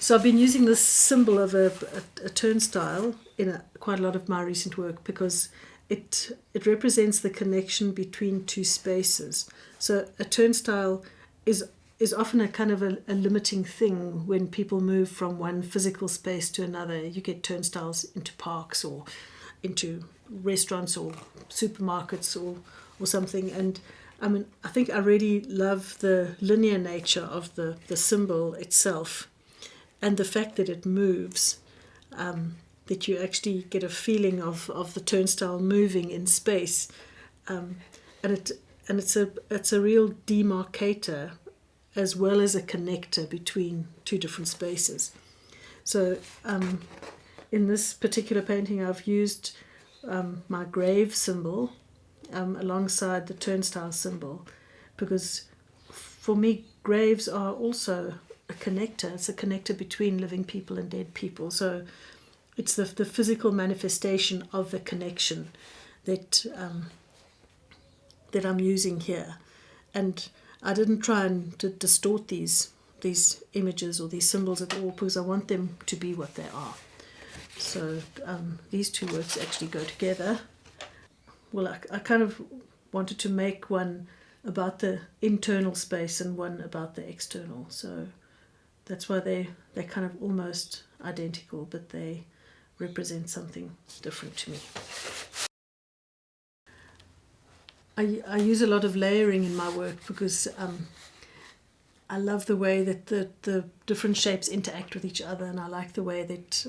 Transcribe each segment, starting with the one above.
So I've been using this symbol of a turnstile in quite a lot of my recent work because it represents the connection between two spaces. So a turnstile is often a kind of a limiting thing when people move from one physical space to another. You get turnstiles into parks or into restaurants or supermarkets or something. And I mean, I think I really love the linear nature of the symbol itself and the fact that it moves, that you actually get a feeling of the turnstile moving in space. And it's a real demarcator as well as a connector between two different spaces. So in this particular painting I've used my grave symbol alongside the turnstile symbol, because for me graves are also a connector. It's a connector between living people and dead people. So it's the physical manifestation of the connection that I'm using here. And I didn't try and distort these images or these symbols at all, because I want them to be what they are. So these two works actually go together. Well, I kind of wanted to make one about the internal space and one about the external. So that's why they're kind of almost identical, but they represent something different to me. I use a lot of layering in my work because I love the way that the different shapes interact with each other, and I like the way that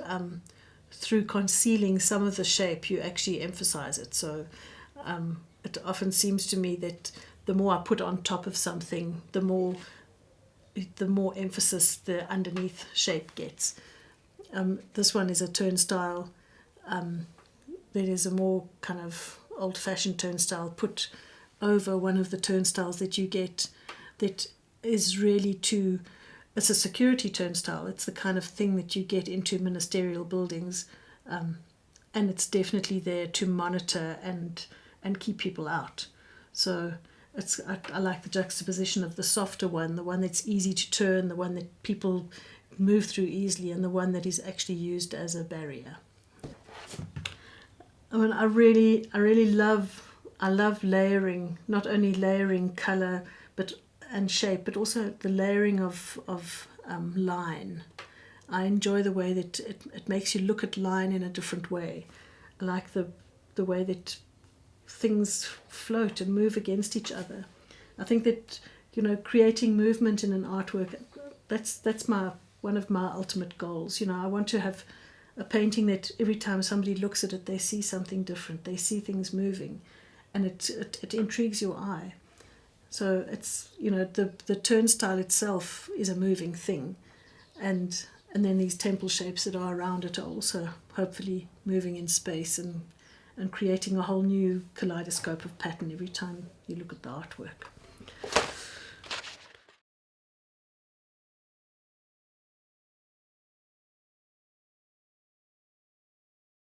through concealing some of the shape you actually emphasize it. So it often seems to me that the more I put on top of something, the more emphasis the underneath shape gets. This one is a turnstile. There is a more kind of old-fashioned turnstile put over one of the turnstiles that you get that is really it's a security turnstile. It's the kind of thing that you get into ministerial buildings, and it's definitely there to monitor and keep people out. So I like the juxtaposition of the softer one, the one that's easy to turn, the one that people move through easily, and the one that is actually used as a barrier. I mean, I really love layering, not only layering color and shape, but also the layering of line. I enjoy the way that it makes you look at line in a different way. I like the way that things float and move against each other. I think that, creating movement in an artwork, that's one of my ultimate goals. I want to have a painting that every time somebody looks at it, they see something different. They see things moving, and it intrigues your eye. So it's, the turnstile itself is a moving thing, and then these temple shapes that are around it are also hopefully moving in space and creating a whole new kaleidoscope of pattern every time you look at the artwork.